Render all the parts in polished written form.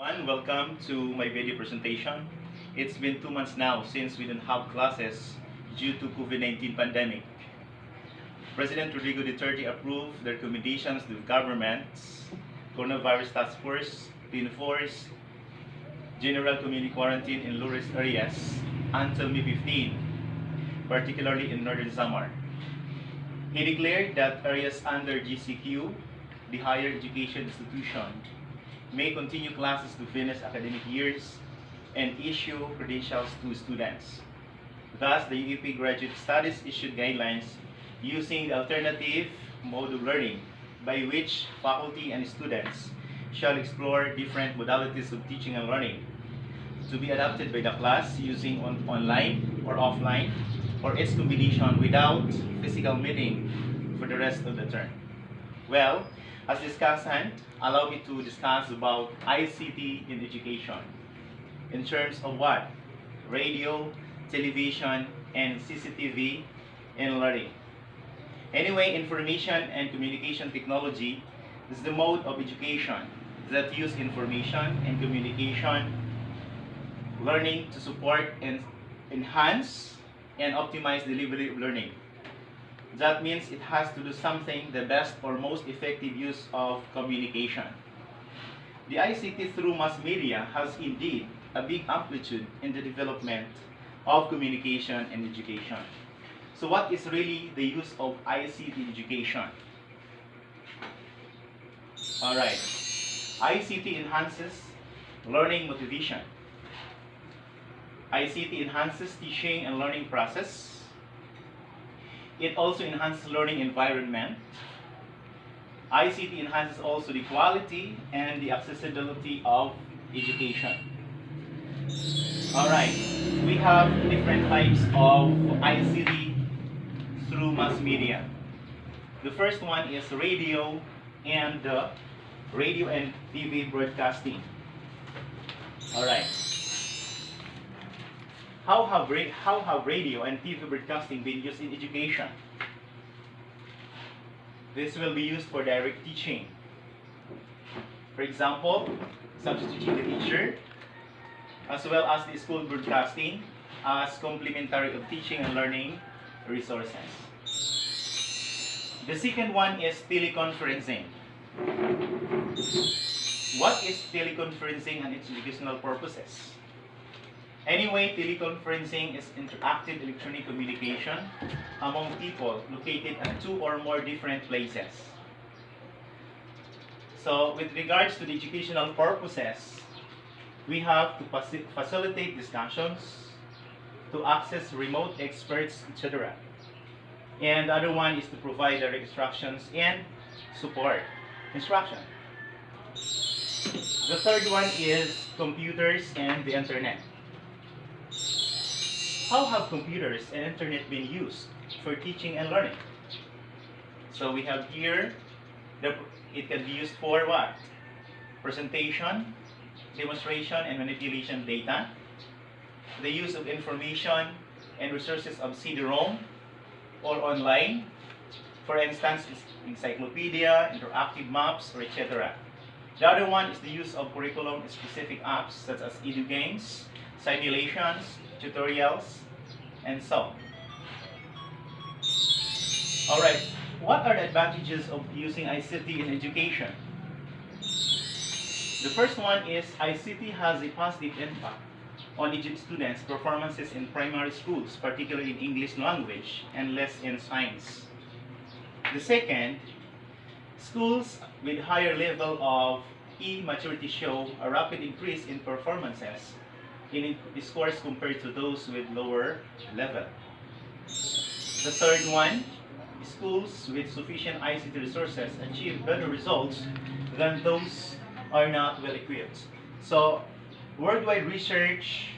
Welcome to my video presentation. It's been 2 months now since we didn't have classes due to COVID-19 pandemic. President Rodrigo Duterte approved the recommendations to the government's coronavirus task force to enforce general community quarantine in low-risk areas until May 15, particularly in northern Samar. He declared that areas under GCQ, the higher education institution, may continue classes to finish academic years and issue credentials to students. Thus, the UP Graduate Studies issued guidelines using the alternative mode of learning by which faculty and students shall explore different modalities of teaching and learning to be adapted by the class using online or offline or its combination without physical meeting for the rest of the term. Well, as discussant, allow me to discuss about ICT in education in terms of what? Radio, television, and CCTV in learning. Anyway, information and communication technology is the mode of education that use information and communication learning to support and enhance and optimize delivery of learning. That means it has to do something the best or most effective use of communication. The ICT through mass media has indeed a big amplitude in the development of communication and education. So what is really the use of ICT education? Alright, ICT enhances learning motivation. ICT enhances teaching and learning process. It also enhances learning environment. ICT enhances also the quality and the accessibility of education. Alright, we have different types of ICT through mass media. The first one is radio and TV broadcasting. Alright. How have radio and TV broadcasting been used in education? This will be used for direct teaching. For example, substituting the teacher, as well as the school broadcasting as complementary of teaching and learning resources. The second one is teleconferencing. What is teleconferencing and its educational purposes? Anyway, teleconferencing is interactive electronic communication among people located at two or more different places. So, with regards to the educational purposes, we have to facilitate discussions, to access remote experts, etc. And the other one is to provide direct instructions and support instruction. The third one is computers and the internet. How have computers and internet been used for teaching and learning? So we have here, it can be used for what? Presentation, demonstration, and manipulation data. The use of information and resources of CD-ROM or online. For instance, encyclopedia, interactive maps, or etc. The other one is the use of curriculum-specific apps such as edu games, simulations, tutorials, and so on. Alright, what are the advantages of using ICT in education? The first one is ICT has a positive impact on students' performances in primary schools, particularly in English language and less in science. The second, schools with higher level of e-maturity show a rapid increase in performances in scores compared to those with lower level. The third one, schools with sufficient ICT resources achieve better results than those are not well equipped. So, worldwide research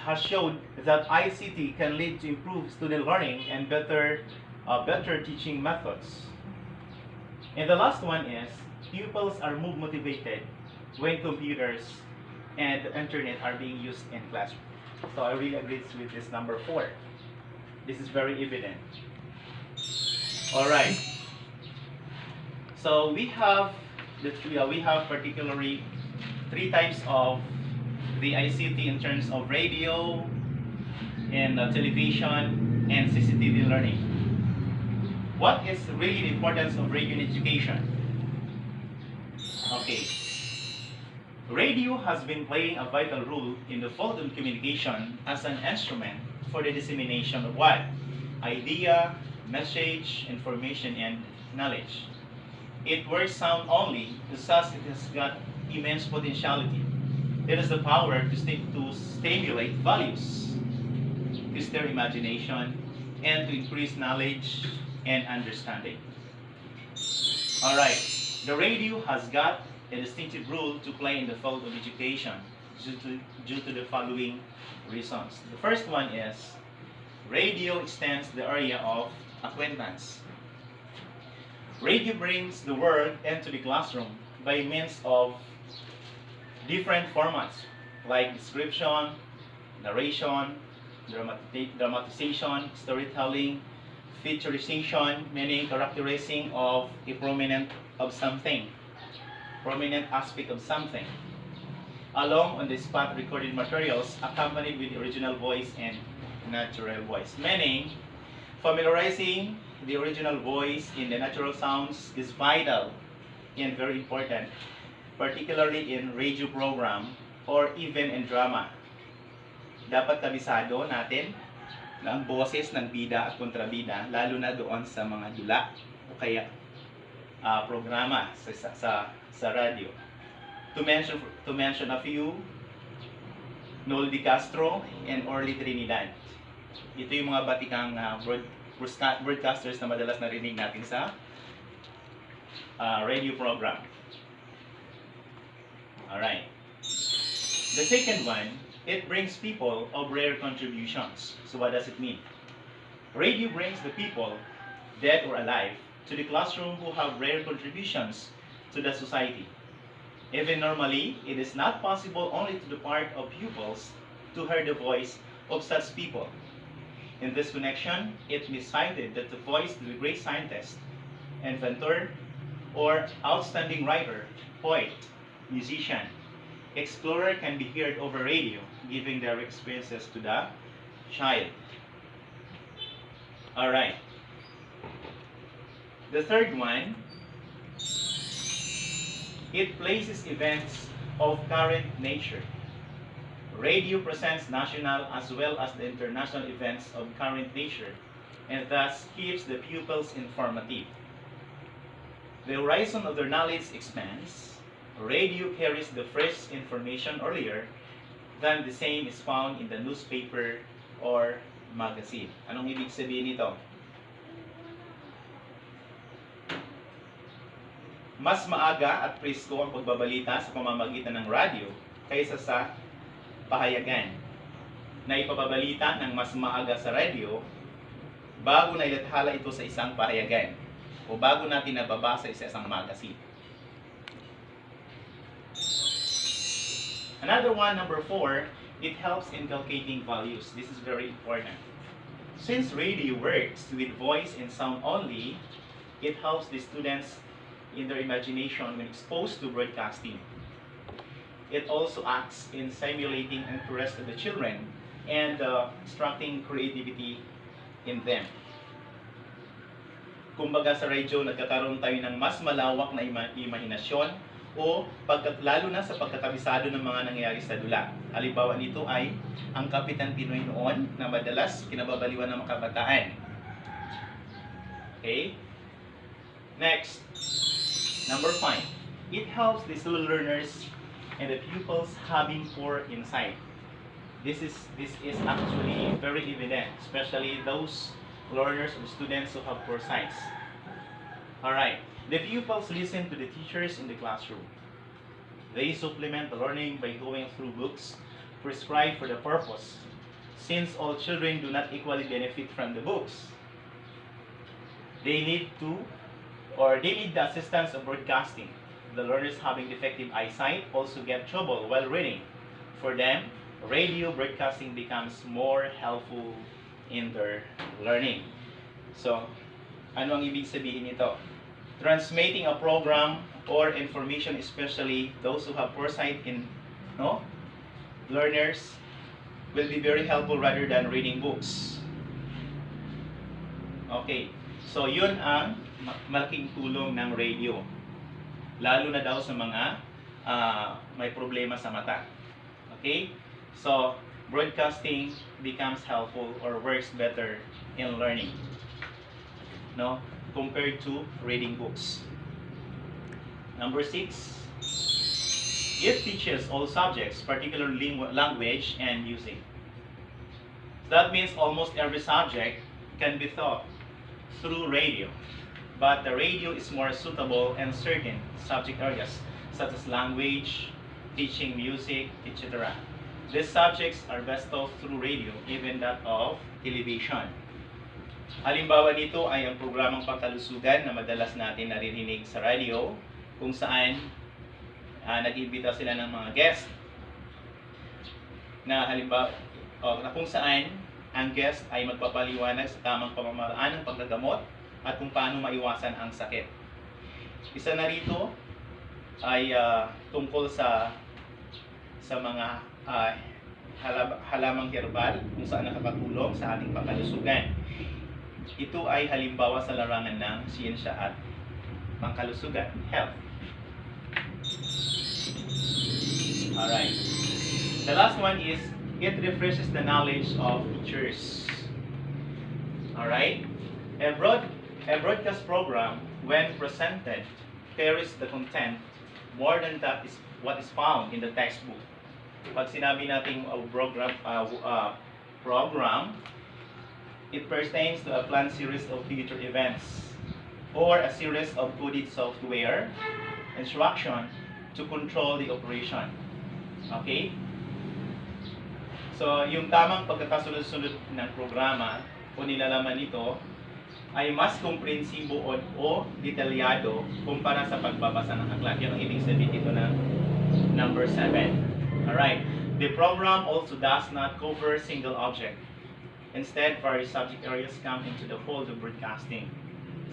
has shown that ICT can lead to improved student learning and better teaching methods. And the last one is, pupils are more motivated when computers and the internet are being used in classroom. So I really agree with this number 4. This is very evident. Alright. So we have we have particularly three types of the ICT in terms of radio and television and CCTV learning. What is really the importance of radio in education? Okay. Radio has been playing a vital role in the field of communication as an instrument for the dissemination of what? Idea, message, information, and knowledge. It works sound only, thus it has got immense potentiality. It has the power to stimulate values, to stir imagination, and to increase knowledge and understanding. Alright, the radio has got a distinctive role to play in the field of education due to the following reasons. The first one is radio extends the area of acquaintance. Radio brings the world into the classroom by means of different formats like description, narration, dramatization, storytelling, featurization, meaning characterizing of a prominent aspect of something, along on the spot recorded materials accompanied with the original voice and natural voice. Meaning, familiarizing the original voice in the natural sounds is vital and very important, particularly in radio program or even in drama. Dapat kabisado natin na ang boses ng bida at kontrabida, lalo na doon sa mga dula o kaya programa sa radio. To mention a few, Noel Di Castro and Orly Trinidad. Ito yung mga batikang broadcasters na madalas narinig natin sa radio program. Alright. The second one, it brings people of rare contributions. So what does it mean? Radio brings the people, dead or alive, to the classroom who have rare contributions to the society. Even normally, it is not possible only to the part of pupils to hear the voice of such people. In this connection, it is cited that the voice of the great scientist, inventor, or outstanding writer, poet, musician, explorer can be heard over radio, giving their experiences to the child. Alright. The third one, it places events of current nature. Radio presents national as well as the international events of current nature and thus keeps the pupils informative. The horizon of their knowledge expands. Radio carries the fresh information earlier than the same is found in the newspaper or magazine. Anong ibig sabihin nito? Mas maaga at presko ang pagbabalita sa pamamagitan ng radyo kaysa sa pahayagan. Na ipapabalita ng mas maaga sa radyo bago na ilathala ito sa isang pahayagan o bago natin nababasa sa isang magazine. Another one, number 4, it helps inculcating values. This is very important. Since radio works with voice and sound only, it helps the students in their imagination when exposed to broadcasting. It also acts in stimulating interest of the children and instructing creativity in them. Kumbaga sa radio, nagkakaroon tayo ng mas malawak na imahinasyon o lalo na sa pagkakabisado ng mga nangyayari sa dula. Halimbawa nito ay ang Kapitan Pinoy noon na madalas kinababaliwan ng mga kabataan. Okay? Next, number 5. It helps the slow learners and the pupils having poor insight. This is actually very evident, especially those learners or students who have poor sights. Alright. The pupils listen to the teachers in the classroom. They supplement the learning by going through books prescribed for the purpose. Since all children do not equally benefit from the books, they need the assistance of broadcasting. The learners having defective eyesight also get trouble while reading. For them, radio broadcasting becomes more helpful in their learning. So, ano ang ibig sabihin nito? Transmitting a program or information, especially those who have foresight in learners, will be very helpful rather than reading books. Okay, so yun ang malaking tulong ng radio. Lalo na daw sa mga may problema sa mata. Okay, so broadcasting becomes helpful or works better in learning, compared to reading books. Number 6, it teaches all subjects, particularly language and music. That means almost every subject can be taught through radio, but the radio is more suitable in certain subject areas such as language, teaching music, etc. These subjects are best taught through radio, even that of television. Halimbawa nito ay ang programang pangkalusugan na madalas natin naririnig sa radio, kung saan nag-imbita sila ng mga guest na halimbawa na kung saan ang guest ay magpapaliwanag sa tamang pamamaraan ng paggagamot at kung paano maiwasan ang sakit. Isa na rito ay tungkol sa mga halamang herbal kung saan nakakatulong sa ating pangkalusugan. Ito ay halimbawa sa larangan ng siyensya at pangkalusugan, health. Alright. The last one is it refreshes the knowledge of teachers. Alright? A broadcast program, when presented, carries the content more than that is what is found in the textbook. Pag sinabi natin program, it pertains to a planned series of future events or a series of coded software instruction to control the operation. Okay? So, yung tamang pagkakasunod-sunod ng programa o nilalaman nito ay mas komprehensibo o detalyado kumpara sa pagbabasa ng aklat. Yan ang ibig sabihin dito ng number 7. Alright. The program also does not cover single object. Instead, various subject areas come into the fold of broadcasting.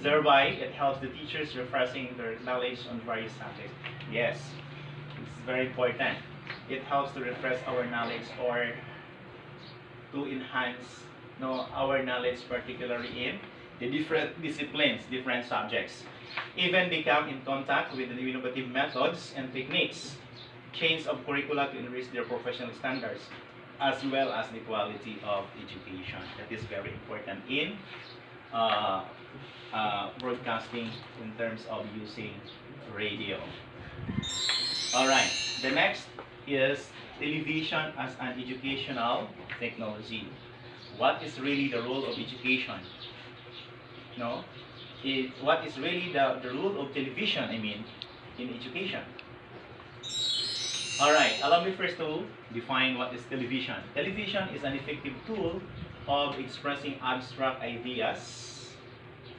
Thereby, it helps the teachers refreshing their knowledge on various subjects. Yes, it's very important. It helps to refresh our knowledge or to enhance our knowledge, particularly in the different disciplines, different subjects. Even become in contact with the innovative methods and techniques, change of curricula to enrich their professional standards, as well as the quality of education. That is very important in broadcasting in terms of using radio. Alright, the next is television as an educational technology. What is really the role of education? What is really the role of television, in education? Alright, allow me first to define what is television. Television is an effective tool of expressing abstract ideas.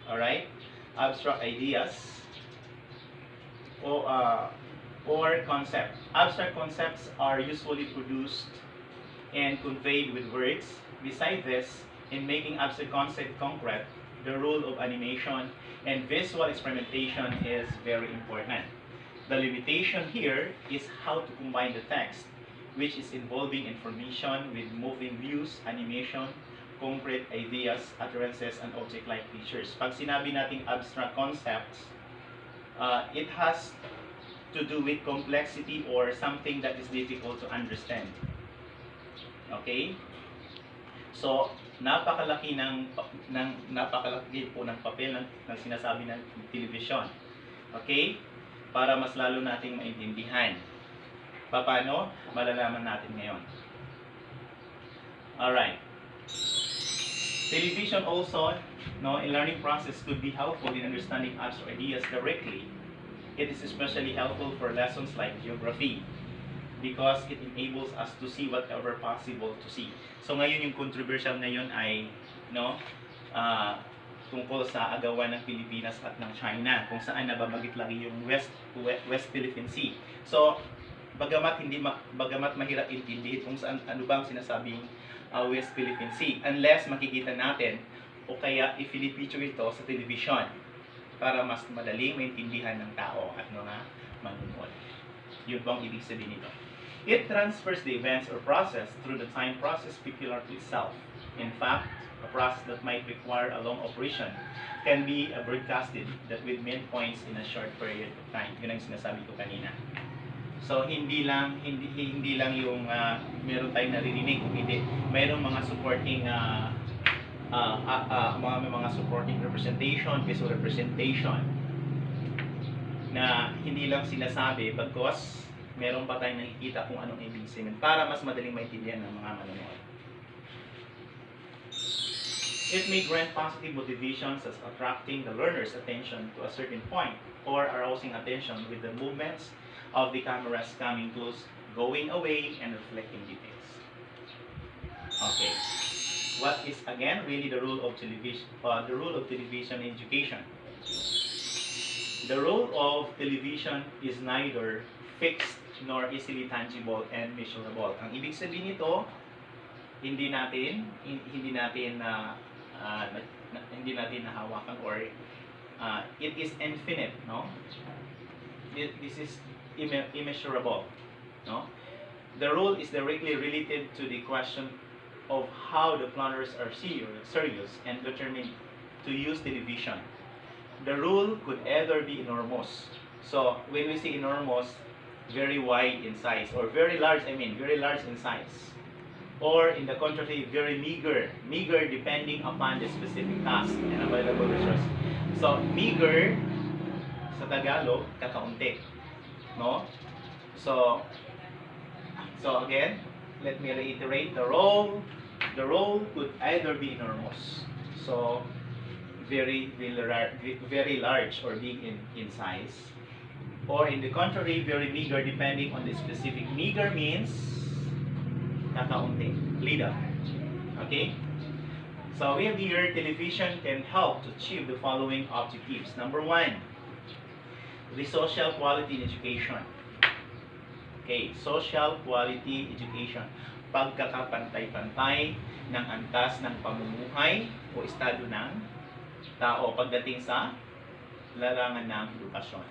Alright? Abstract ideas or concept. Abstract concepts are usually produced and conveyed with words. Besides this, in making abstract concept concrete, the role of animation and visual experimentation is very important. The limitation here is how to combine the text, which is involving information with moving views, animation, concrete ideas, utterances, and object-like features. Pag sinabi nating abstract concepts, it has to do with complexity or something that is difficult to understand. Okay? So, napakalaki po ng papel ng sinasabi ng television. Okay? Para mas lalo nating maintindihan. Paano? Malalaman natin ngayon. Alright. Television also, in learning process could be helpful in understanding abstract ideas directly. It is especially helpful for lessons like geography because it enables us to see whatever possible to see. So ngayon yung controversial ngayon ay tungkol sa agawan ng Pilipinas at ng China kung saan nababagit lagi yung West Philippine Sea. So bagamat mahirap intindihin kung saan ano bang sinasabing West Philippine Sea unless makikita natin o kaya i-feature ito sa television. para mas madaling maintindihan ng tao at mga manunood. Yun po ang ibig sabihin nito. It transfers the events or process through the time process peculiar to itself. In fact, a process that might require a long operation can be broadcasted that with main points in a short period of time. Yun ang sinasabi ko kanina. So hindi lang yung meron tayong naririnig, hindi. Mayroong mga supporting mga supporting representation, visual representation na hindi lang sinasabi because meron pa tayong nakikita kung anong ibig sabihin para mas madaling maintindihan ng mga manonood. It may grant positive motivations as attracting the learner's attention to a certain point or arousing attention with the movements of the cameras coming close, going away, and reflecting details. Okay. What is again really the role of television? The role of television in education. The role of television is neither fixed nor easily tangible and measurable. Ang ibig sabihin nito, hindi natin nahawakan or it is infinite, no? This is immeasurable, no? The role is directly related to the question of how the planners are serious and determined to use television. The rule could either be enormous. So when we say enormous, very wide in size, or very large in size. Or in the contrary, very meager depending upon the specific task and available resource. So meager sa Tagalog, kakaunti, no? So again, let me reiterate, the role could either be enormous, so very large or big in size, or in the contrary, very meager depending on the specific. Meager means kakaunti, little. Okay? So we have here, television can help to achieve the following objectives. Number 1, the social quality in education. Okay, social quality education. Pagkakapantay-pantay ng antas ng pamumuhay o estado ng tao pagdating sa larangan ng edukasyon.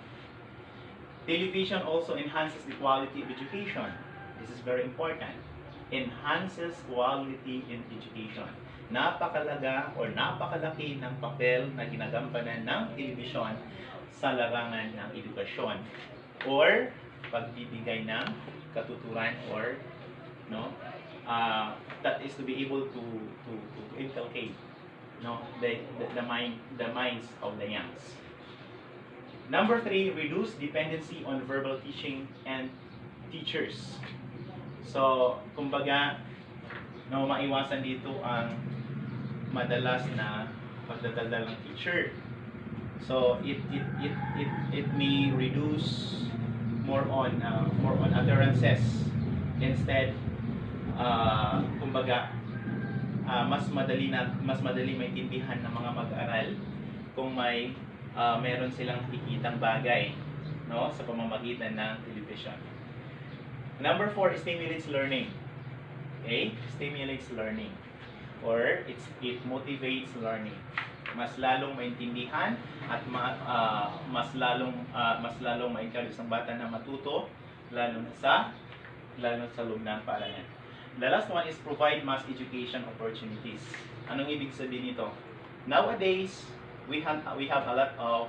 Television also enhances the quality of education. This is very important. Enhances quality in education. Napakalaga o napakalaki ng papel na ginagampanan ng telebisyon sa larangan ng edukasyon or pagbibigay ng katuturan or that is to be able to inculcate the minds of the youngs. Number 3, reduce dependency on verbal teaching and teachers. So, kumbaga, maiwasan dito ang madalas na pagdadaldal ng teacher. So, it may reduce more on utterances. Instead, kumbaga, mas madali maintindihan ng mga mag-aaral kung meron silang nakikitang bagay, no, sa pamamagitan ng television. Number 4, stimulates learning. Okay? Stimulates learning. Or it motivates learning. Mas lalong maintindihan at mas lalong ma-encourage ng bata na matuto lalo sa loob ng paaralan. The last one is provide mass education opportunities. Anong ibig sabihin nito? Nowadays, we have a lot of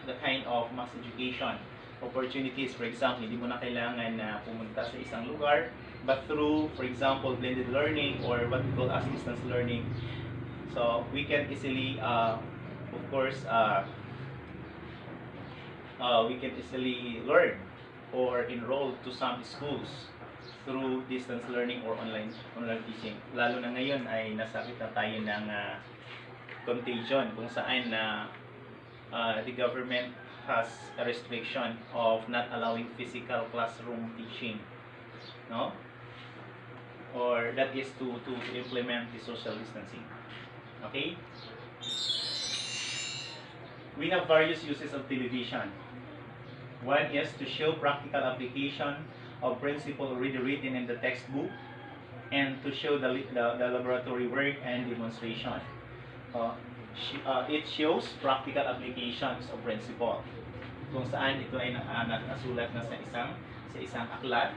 the kind of mass education opportunities. For example, hindi mo na kailangan na pumunta sa isang lugar, but through, for example, blended learning or what we call as distance learning. So we can easily, of course, we can easily learn or enroll to some schools through distance learning or online teaching. Lalo na ngayon ay nasakit na tayo ng contagion kung saan the government has a restriction of not allowing physical classroom teaching, no? Or that is to implement the social distancing. Okay? We have various uses of television. One is to show practical application of principle already written in the textbook and to show the laboratory work and demonstration. It shows practical applications of principle. Kung saan ito ay nakasulat na sa isang aklat,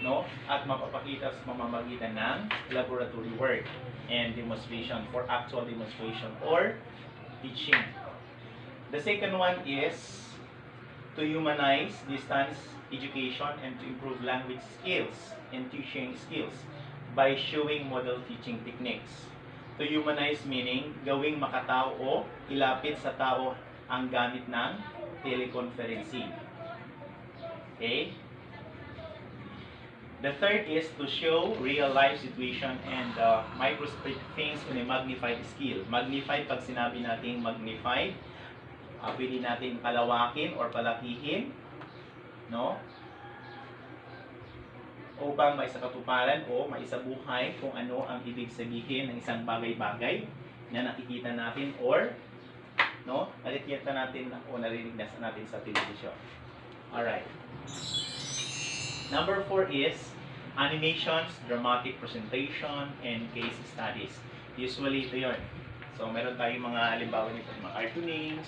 no? At mapapakita sa pamamagitan ng laboratory work and demonstration for actual demonstration or teaching. The second one is to humanize distance education and to improve language skills and teaching skills by showing model teaching techniques. To humanize meaning gawing makatao o ilapit sa tao ang gamit ng teleconferencing. Okay? The third is to show real life situation and microscopic things in a magnified scale. Magnified, pag sinabi natin magnified, pwede natin palawakin or palakihin, no? Upang maisakatuparan o maisabuhay kung ano ang ibig sabihin ng isang bagay-bagay na nakikita natin or no, nakikita natin o narinig natin sa television. Alright. Number 4 is animations, dramatic presentation, and case studies. Usually ito yun. So meron tayong mga halimbawa nito, mga cartoonings,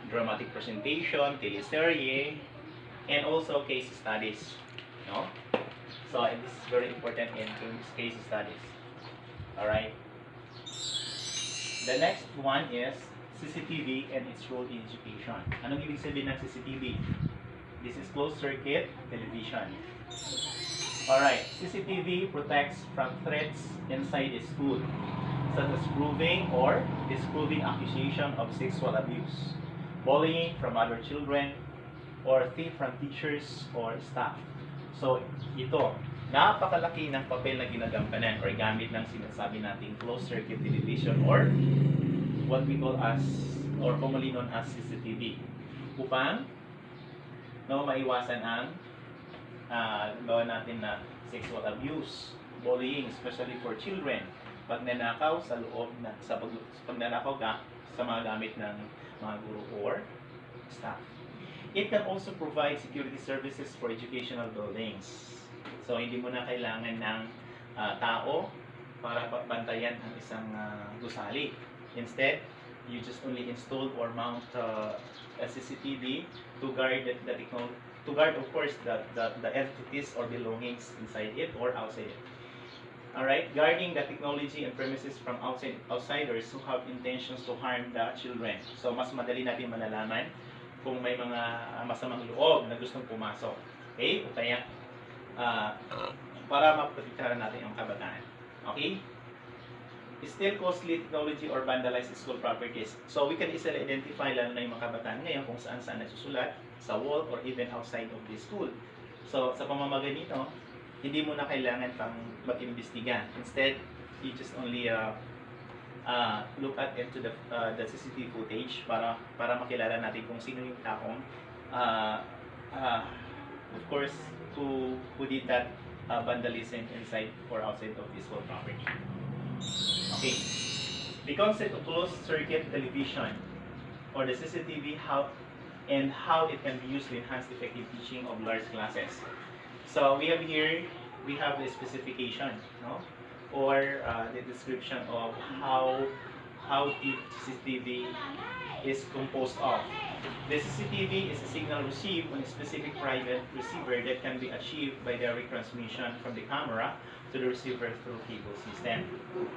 dramatic presentation, teleserye, and also case studies. No? So this is very important in case studies. Alright. The next one is CCTV and its role in education. Anong ibig sabihin ng CCTV? This is closed circuit television. Alright, CCTV protects from threats inside the school, such as proving or disproving accusation of sexual abuse, bullying from other children, or thief from teachers or staff. So, ito, napakalaki ng papel na ginagampanan or gamit ng sinasabi nating closed circuit television or what we call as or commonly known as CCTV upang maiwasan ang gawa natin na sexual abuse, bullying, especially for children, pagnanakaw sa loob na sa pagnanakaw sa mga gamit ng mga guro or staff. It can also provide security services for educational buildings. So hindi mo na kailangan ng tao para bantayan ang isang gusali. Instead, you just only install or mount a CCTV to guard to guard, of course, the entities or belongings inside it or outside it. Alright, guarding the technology and premises from outsiders who have intentions to harm the children. So, mas madali natin malalaman kung may mga masamang loob na gustong pumasok. Okay? O kaya, para maprotektahan natin ang kabataan. Okay? Still costly technology or vandalized school properties. So we can easily identify lalo na yung mga kabataan ngayon kung saan nasusulat sa wall or even outside of the school. So sa pamamagitan nito, hindi mo na kailangan pang mag-imbestiga. Instead, you just only look at into the CCTV footage para makilala natin kung sino yung taong of course who did that vandalism inside or outside of the school property. Okay, the concept of closed circuit television or the CCTV how it can be used to enhance effective teaching of large classes. So we have the specification, no? Or the description of how the CCTV is composed of. The CCTV is a signal received on a specific private receiver that can be achieved by direct transmission from the camera to the receiver through cable system.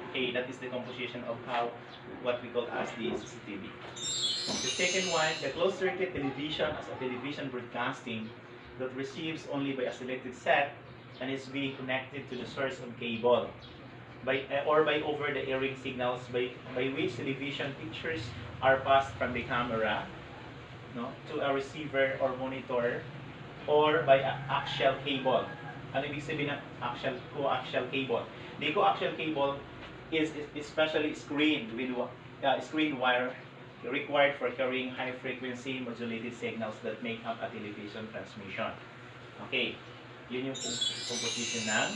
Okay, that is the composition of what we call as the CCTV. The second one, the closed circuit television as a television broadcasting that receives only by a selected set and is being connected to the source of cable by over the airing signals by which television pictures are passed from the camera, no, to a receiver or monitor or by axial cable. Ano ibig sabihin ng coaxial cable? The coaxial cable is especially screened with screen wire required for carrying high frequency modulated signals that make up a television transmission. Okay, yun yung composition ng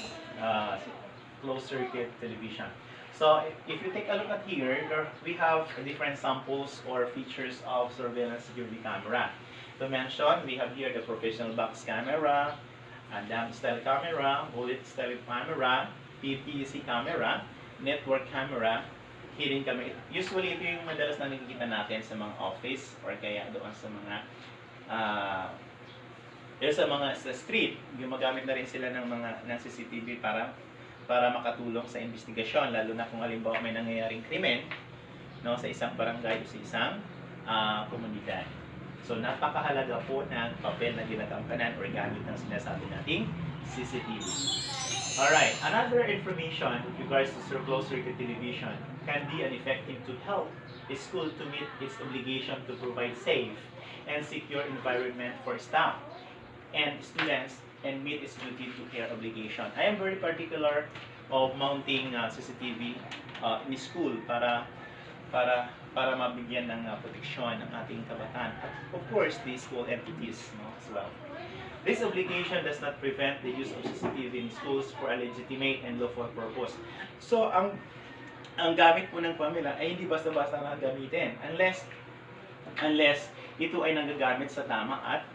closed circuit television. So if you take a look at here, we have different samples or features of surveillance security camera. To mention, we have here the professional box camera, dam style camera, bullet style camera, PPC camera, network camera, hidden camera. Usually, ito yung madalas na nakikita natin sa mga office or kaya doon sa mga sa street. Gumagamit na rin sila ng CCTV para makatulong sa investigasyon, lalo na kung halimbawa may nangyayaring krimen, no, sa isang barangay o sa isang komunidad. So napakahalaga po ng papel na ginagampanan or gamit ng sinasabi nating CCTV. Alright, another information with regards to closed circuit television can be an effective to help a school to meet its obligation to provide safe and secure environment for staff and students and meet its duty to care obligation. I am very particular of mounting CCTV in school para mabigyan ng proteksyon ng ating kabataan. Of course, the school entities, no, as well. This obligation does not prevent the use of CCTV in schools for a legitimate and lawful purpose. So, ang gamit po ng pamilya ay hindi basta-basta na gamitin unless ito ay nanggagamit sa tama at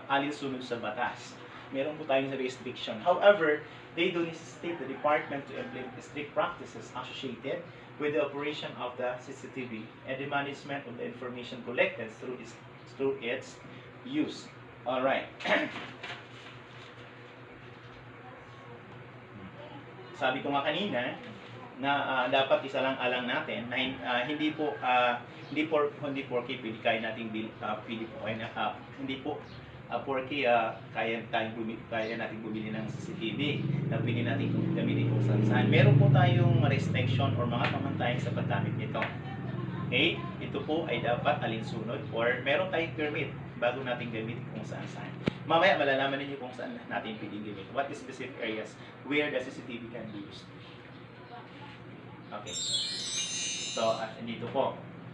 alinsunod sa batas. Meron po tayong restriction. However, they do necessitate the department to implement strict practices associated with the operation of the CCTV and the management of the information collected through its use. Alright. Sabi ko nga kanina na dapat isa lang alang natin na hindi porke pwede kaya nating hindi po porke kaya nating bumili ng CCTV na pwede nating gamitin kung saan. Meron po tayong restriction or mga pamantayan sa paggamit nito. Okay? Ito po ay dapat alinsunod or meron tayong permit bago natin gamitin kung saan. Mamaya malalaman niyo kung saan natin pwedeng gamitin. What is specific areas where the CCTV can be used. Okay. So, dito po.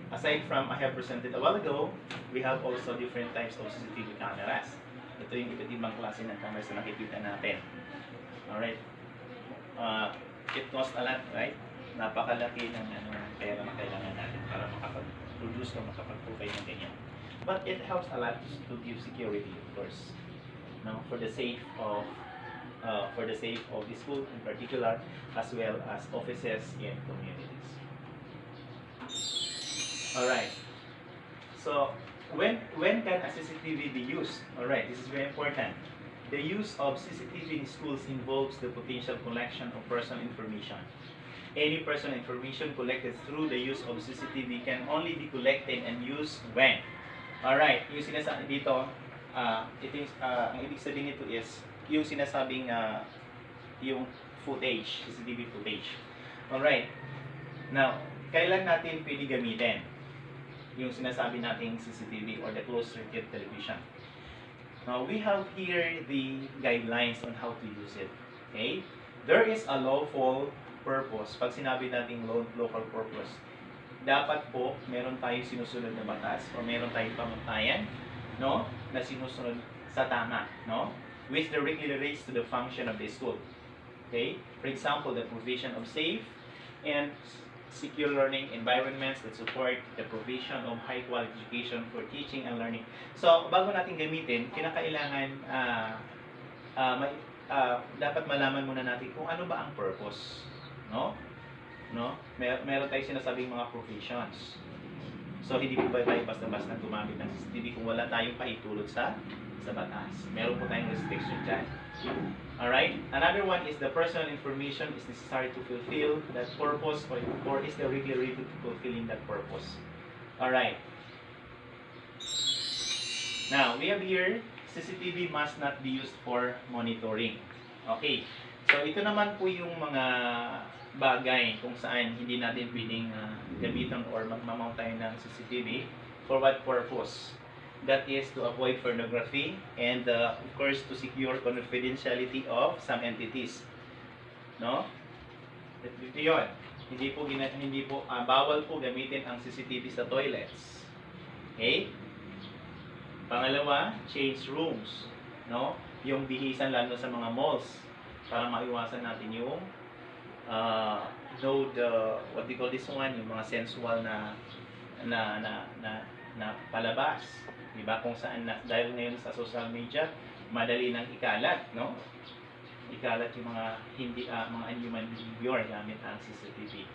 Aside from I have presented a while ago, we have also different types of CCTV cameras. Ito yung iba't ibang klase ng cameras na nakikita natin. Alright. It costs a lot, right? Napakalaki ng pera na kailangan natin para makapag-produce o makapag-provide ng ganyan. But it helps a lot to give security, of course. No? For the sake of the school in particular, as well as offices and communities. Alright. So, when can a CCTV be used? Alright, this is very important. The use of CCTV in schools involves the potential collection of personal information. Any personal information collected through the use of CCTV can only be collected and used when. Alright, yung sinasabi dito, ang ibig sabihin nito is yung sinasabing yung footage, CCTV footage. Alright. Now, kailan natin pwede gamitin yung sinasabi nating CCTV or the closed circuit television? Now, we have here the guidelines on how to use it. Okay? There is a lawful purpose. Pag sinabi nating local purpose, dapat po meron tayong sinusunod na batas o meron tayong pamantayan, no, na sinusunod sa tama, no, which directly relates to the function of the school. Okay? For example, the provision of safe and secure learning environments that support the provision of high-quality education for teaching and learning. So, bago natin gamitin, kinakailangan dapat malaman muna natin kung ano ba ang purpose, no? Meron tayong sinasabing mga provisions. So, hindi po ba tayo basta-basta gumamit ng CCTV kung wala tayong pahitulot sa batas. Meron po tayong restriction dyan. Alright? Another one is the personal information is necessary to fulfill that purpose or is directly related to fulfilling that purpose. Alright. Now, we have here, CCTV must not be used for monitoring. Okay. So, ito naman po yung mga bagay kung saan hindi natin pwedeng gamitan or magmamount tayo ng CCTV. For what purpose? That is to avoid pornography and of course to secure confidentiality of some entities. No? Ito yun. Hindi po bawal po gamitin ang CCTV sa toilets. Okay? Pangalawa, change rooms. No? Yung bihisan lalo sa mga malls para maiwasan natin yung what do you call this one? Yung mga sensual na palabas. Diba? Kung saan dahil ngayon sa social media, madali nang ikalat, no? Ikalat yung mga mga unhuman behavior gamit ang CCTV.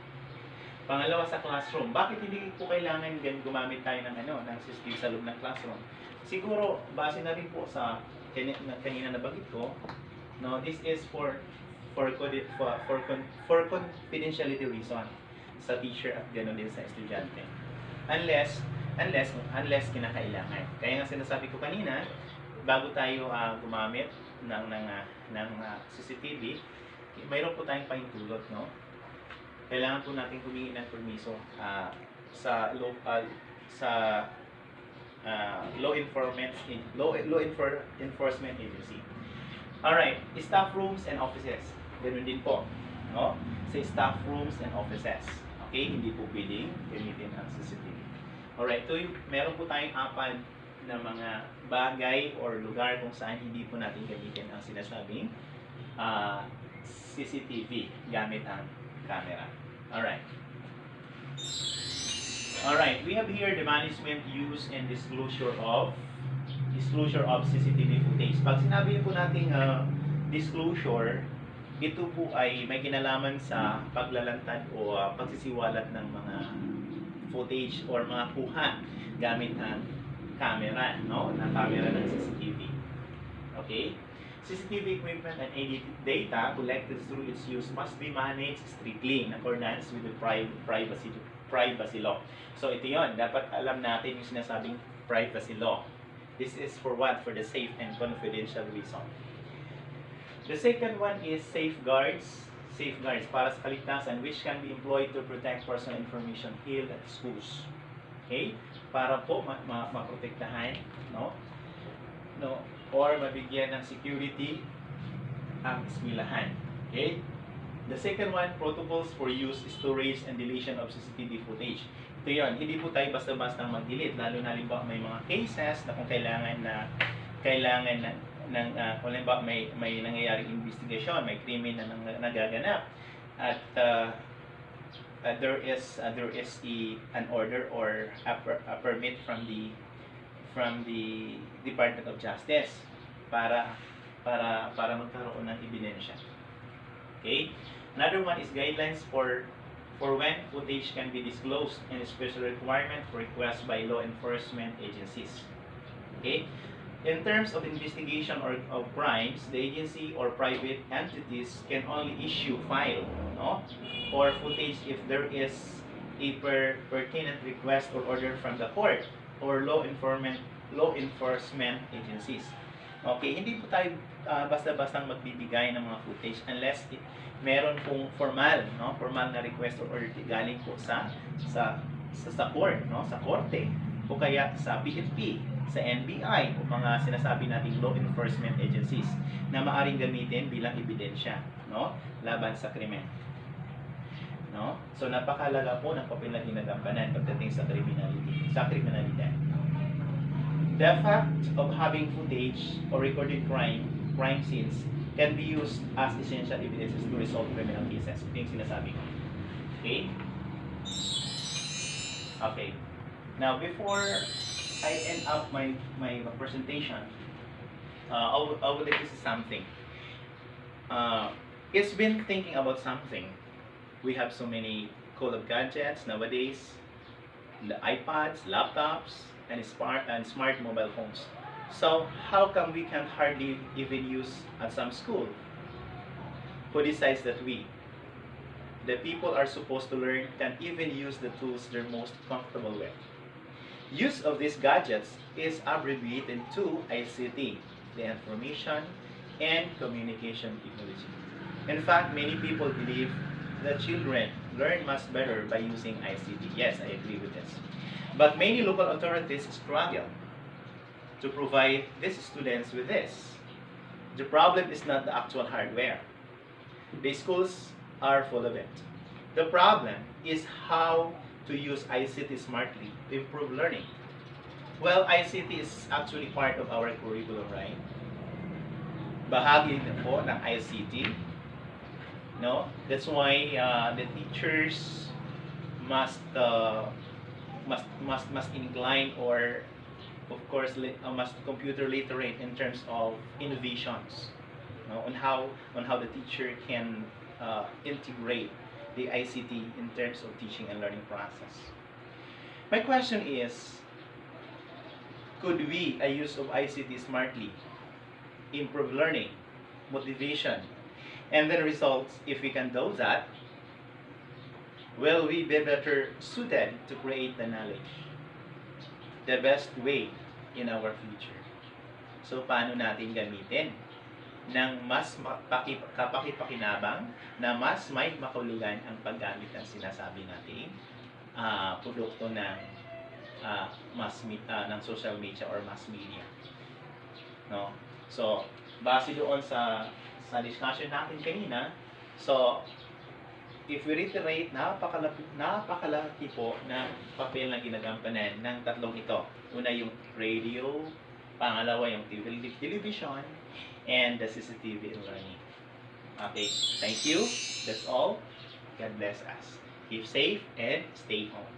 Pangalawa, sa classroom. Bakit hindi po kailangan gumamit tayo ng ng CCTV sa loob ng classroom? Siguro base na rin po sa kanina nabanggit ko, no, this is for confidentiality reason sa teacher at ganoon din sa estudyante. Unless kinakailangan. Kaya nga sinasabi ko kanina, bago tayo gumamit ng CCTV, mayroon po tayong pahintulot, no? Kailangan po natin humingi ng permiso sa law enforcement agency. Alright, staff rooms and offices. Ganun din po, no? Sa staff rooms and offices. Okay, hindi po pwedeng gamitin ang CCTV. Alright, so meron po tayong apat na mga bagay or lugar kung saan hindi po natin gamitin ang sinasabing CCTV gamit ang camera. Alright. Alright, we have here the management, use, and disclosure of CCTV footage. Pag sinabi po natin disclosure, ito po ay may kinalaman sa paglalantad o pagsisiwalat ng mga footage or mga kuha gamit ang camera, no? Na camera ng CCTV. Okay? CCTV equipment and data collected through its use must be managed strictly in accordance with the privacy law. So ito yon, dapat alam natin yung sinasabing privacy law. This is for what? For the safe and confidential reason. The second one is safeguards. Safeguards para sa kaligtasan which can be employed to protect personal information held at schools. Okay? Para po maprotektahan, no? Or mabigyan ng security ang eskwelahan. Okay? The second one, protocols for use, storage, and deletion of CCTV footage. Ito yun, hindi po tayo basta-basta mag-delete, lalo na limbawa may mga cases na kung kailangan kung halimbawa may nangyayaring investigation, may krimen na nagaganap, at there is an order or a permit from the Department of Justice para magkaroon ng ebidensya. Okay? Another one is guidelines for when footage can be disclosed and a special requirement for requests by law enforcement agencies. Okay? In terms of investigation of crimes, the agency or private entities can only issue file, no, or footage if there is a pertinent request or order from the court or law enforcement agencies. Okay, hindi po tayo basta-bastang magbibigay ng mga footage unless meron pong formal na request or order galing po sa court, no, sa korte, o kaya sa PNP, sa NBI, o mga sinasabi nating law enforcement agencies na maaring gamitin bilang ebidensya, no, laban sa krimen. No? So napakahalaga po ng papel na ginagampanan pagdating sa kriminalidad. The fact of having footage or recorded crime scenes can be used as essential evidences to resolve criminal cases. Ito yung sinasabi ko. Okay? Okay. Now, before I end up my presentation, I would like to say something. It's been thinking about something. We have so many cool gadgets nowadays, the iPads, laptops, and smart mobile phones. So how come we can hardly even use at some school? Who decides that we, the people are supposed to learn, can even use the tools they're most comfortable with? Use of these gadgets is abbreviated to ICT, the Information and Communication Technology. In fact, many people believe that children learn much better by using ICT. Yes, I agree with this. But many local authorities struggle to provide these students with this. The problem is not the actual hardware. The schools are full of it. The problem is how to use ICT smartly to improve learning. Well, ICT is actually part of our curriculum, right? Bahagi na po ng ICT. No? That's why the teachers must incline, or of course must computer literate in terms of innovations, no? on how the teacher can integrate the ICT in terms of teaching and learning process. My question is, could we, a use of ICT smartly, improve learning, motivation, and then results? If we can do that, will we be better suited to create the knowledge, the best way in our future? So, paano natin gamitin ng mas kapakipakinabang, na mas may makulugan ang paggamit ng sinasabi nating produkto ng ng social media or mass media, no? So base doon sa discussion natin kanina, so if we reiterate, napakalaki po ng papel na ginagampanan ng tatlong ito. Una yung radio, pangalawa yung television, and the CCTV in learning. Okay, thank you. That's all. God bless us. Keep safe and stay home.